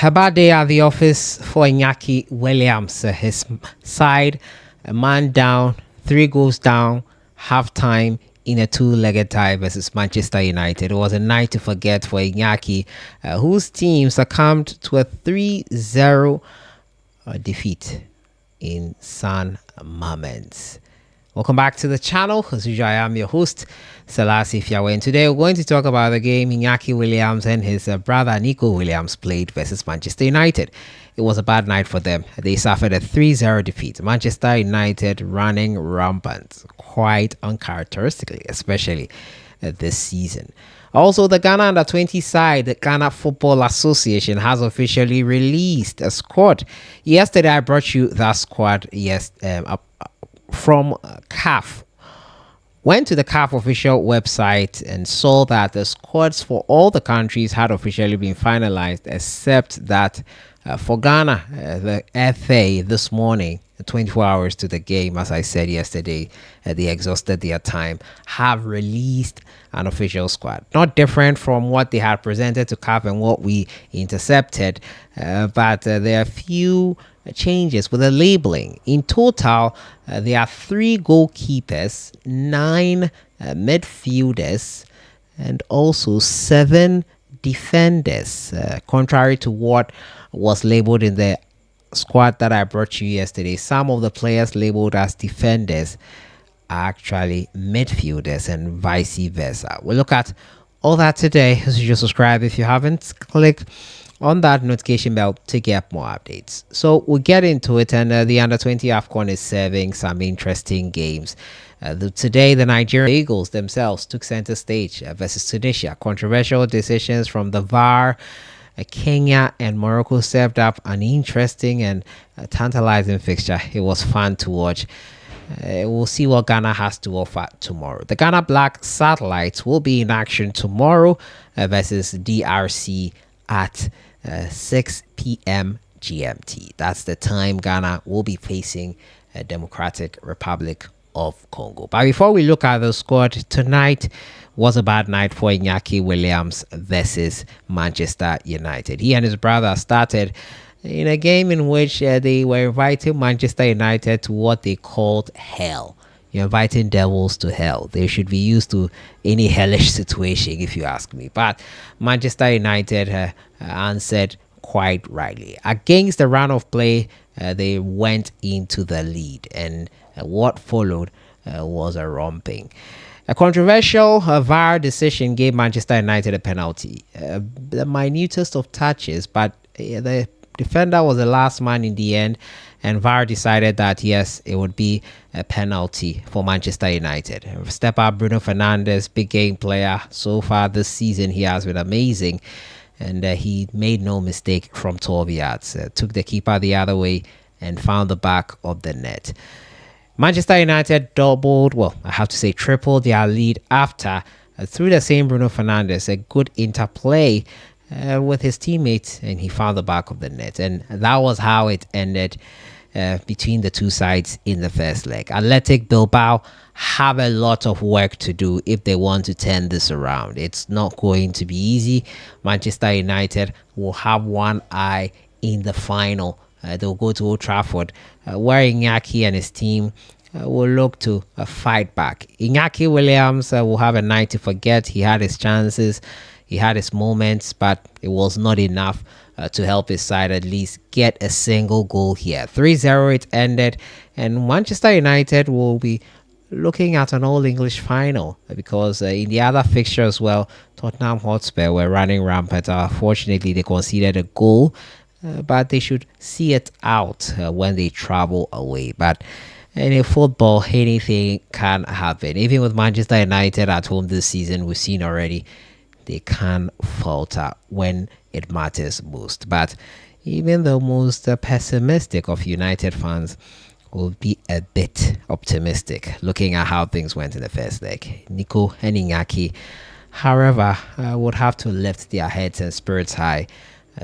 A bad day at the office for Inaki Williams. His side, a man down, 3 goals down, half time in a two-legged tie versus Manchester United. It was a night to forget for Inaki, whose team succumbed to a 3-0 defeat in San Mamens. Welcome back to the channel. As usual, I am your host, Sellssi. And today we're going to talk about the game Inaki Williams and his brother Nico Williams played versus Manchester United. It was a bad night for them. They suffered a 3-0 defeat. Manchester United running rampant, quite uncharacteristically, especially this season. Also, the Ghana Under-20 side, the Ghana Football Association, has officially released a squad. Yesterday, I brought you that squad from CAF. Went to the CAF official website and saw that the squads for all the countries had officially been finalized, except that for Ghana, the FA this morning, 24 hours to the game, as I said yesterday, they exhausted their time, have released an official squad. Not different from what they had presented to CAF and what we intercepted, but there are a few changes with the labeling. In total, there are 3 goalkeepers, 9 midfielders, and also 7 defenders, contrary to what was labeled in the squad that I brought you yesterday. Some of the players labeled as defenders are actually midfielders and vice versa. We'll look at all that today. As you subscribe if you haven't, click on that notification bell to get more updates. So we'll get into it, and the Under-20 Afcon is serving some interesting games. Today, the Nigerian Eagles themselves took center stage versus Tunisia. Controversial decisions from the VAR. Kenya and Morocco served up an interesting and tantalizing fixture. It was fun to watch. We'll see what Ghana has to offer tomorrow. The Ghana Black Satellites will be in action tomorrow versus DRC at 6 p.m. GMT. That's the time Ghana will be facing a Democratic Republic of Congo. But before we look at the squad, tonight was a bad night for Inaki Williams versus Manchester United. He and his brother started in a game in which they were inviting Manchester United to what they called hell. You're inviting devils to hell. They should be used to any hellish situation, if you ask me. But Manchester United answered quite rightly. Against the run of play, they went into the lead, and what followed was a romping. A controversial VAR decision gave Manchester United a penalty. The minutest of touches, but the defender was the last man in the end, and VAR decided that yes, it would be a penalty for Manchester United. Step up Bruno Fernandes, big game player. So far this season, he has been amazing, and he made no mistake from 12 yards. Took the keeper the other way and found the back of the net. Manchester United doubled, well, I have to say tripled their lead after, through the same Bruno Fernandes, a good interplay with his teammates, and he found the back of the net. And that was how it ended between the two sides in the first leg. Athletic Bilbao have a lot of work to do if they want to turn this around. It's not going to be easy. Manchester United will have one eye in the final. They'll go to Old Trafford, where Inaki and his team will look to fight back. Inaki Williams will have a night to forget. He had his chances, he had his moments, but it was not enough to help his side at least get a single goal here. 3-0 it ended, and Manchester United will be looking at an all-English final because in the other fixture as well, Tottenham Hotspur were running rampant. Unfortunately, they conceded a goal. But they should see it out when they travel away. But in football, anything can happen. Even with Manchester United at home this season, we've seen already they can falter when it matters most. But even the most pessimistic of United fans will be a bit optimistic looking at how things went in the first leg. Nico and Inaki, however, would have to lift their heads and spirits high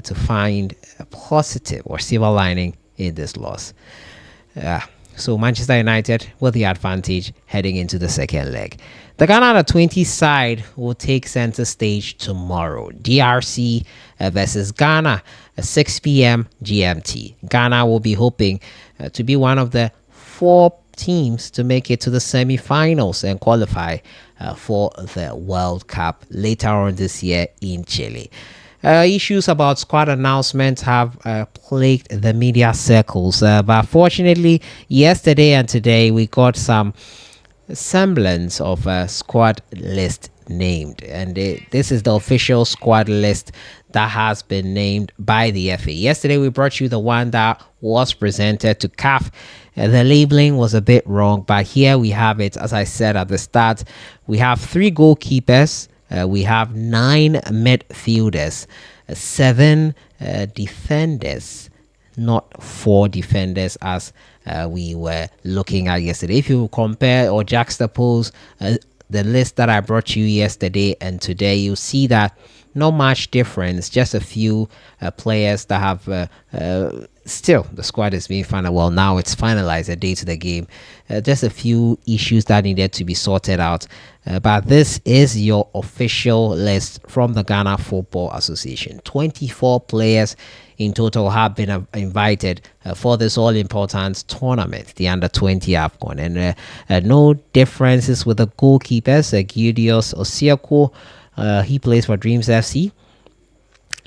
to find a positive or silver lining in this loss. So Manchester United with the advantage heading into the second leg. The Ghana under-20 side will take center stage tomorrow. DRC versus Ghana at 6 p.m. GMT. Ghana will be hoping to be one of the 4 teams to make it to the semi-finals and qualify for the World Cup later on this year in Chile. Issues about squad announcements have plagued the media circles, but fortunately yesterday and today we got some semblance of a squad list named, and this is the official squad list that has been named by the FA. Yesterday we brought you the one that was presented to CAF. The labeling was a bit wrong, but here we have it. As I said at the start, we have 3 goalkeepers, we have 9 midfielders, 7 defenders, not 4 defenders as we were looking at yesterday. If you compare or juxtapose the list that I brought you yesterday and today, you see that not much difference, just a few players that have still the squad is being final. Well, now it's finalized a day to the game. Just a few issues that needed to be sorted out, but this is your official list from the Ghana Football Association. 24 players in total have been invited for this all-important tournament, the Under-20 Afcon, and no differences with the goalkeepers. Gideos Osiako, he plays for Dreams FC.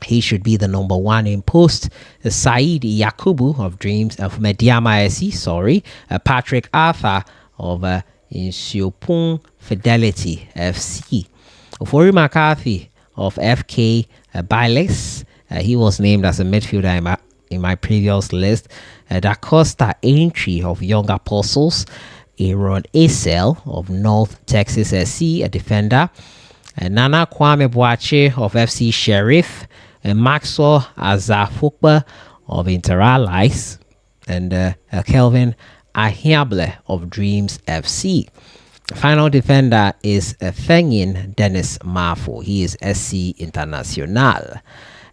He should be the number 1 in post. Said Yakubu of Dreams of Mediama SC, Patrick Arthur of Insiopung Fidelity FC. Ofori McCarthy of FK Biles. He was named as a midfielder in my previous list. Da Costa Aintree of Young Apostles. Aaron Asel of North Texas SC, a defender. Nana Kwame Boache of FC Sheriff. Maxwell Azafukba of Interallies. And Kelvin Ahiable of Dreams FC. Final defender is Fengin Dennis Mafo. He is SC Internacional.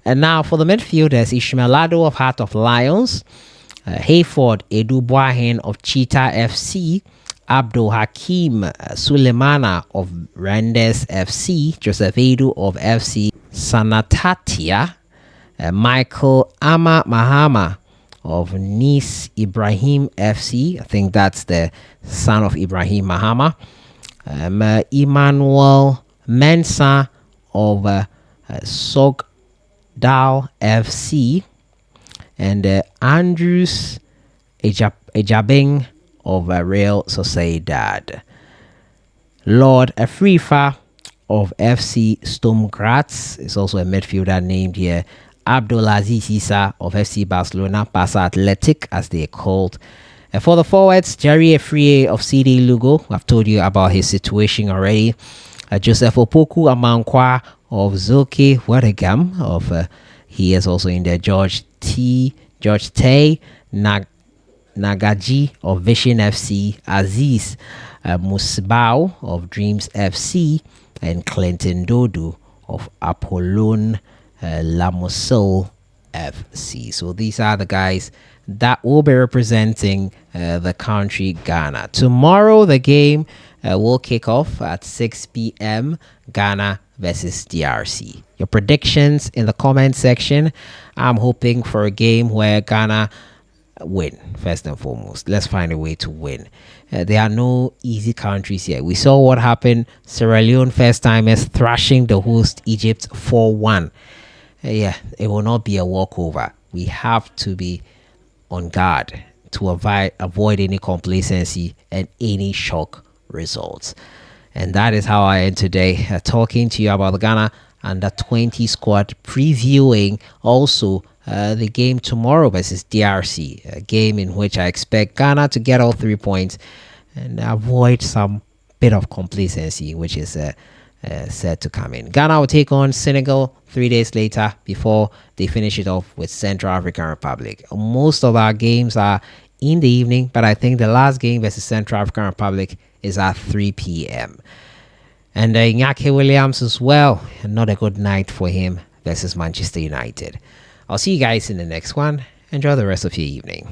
And now for the midfielders, Ishmaelado of Heart of Lions, Hayford Edu Boahen of Cheetah FC, Abdul Hakim Sulemana of Rendes FC, Joseph Edu of FC Sanatatia, Michael Ama Mahama of Nice Ibrahim FC. I think that's the son of Ibrahim Mahama. Emmanuel Mensah of Sogdal FC, and Andrews Ejabing of Real Sociedad. Lord Afrifa of FC Sturm Graz is also a midfielder named here. Abdulaziz Issa of FC Barcelona, Barca Athletic as they are called. For the forwards, Jerry Efrie of CD Lugo. I've told you about his situation already. Joseph Opoku Amankwa of Zoke Waregam of he is also in there. George Tay Nagaji of Vision FC, Aziz Musbao of Dreams FC, and Clinton Dodu of Apollon Lamosol FC. So these are the guys that will be representing the country Ghana. Tomorrow the game will kick off at 6 p.m. Ghana versus DRC. Your predictions in the comment section. I'm hoping for a game where Ghana win, first and foremost. Let's find a way to win. There are no easy countries here. We saw what happened. Sierra Leone first timers thrashing the host Egypt 4-1. Yeah, it will not be a walkover. We have to be on guard to avoid any complacency and any shock results. And that is how I end today, talking to you about the Ghana Under-20 squad, previewing also the game tomorrow versus DRC, a game in which I expect Ghana to get all 3 points and avoid some bit of complacency, which is set to come in. Ghana will take on Senegal 3 days later before they finish it off with Central African Republic. Most of our games are in the evening, but I think the last game versus Central African Republic is at 3 p.m. And Inaki Williams as well. Not a good night for him versus Manchester United. I'll see you guys in the next one. Enjoy the rest of your evening.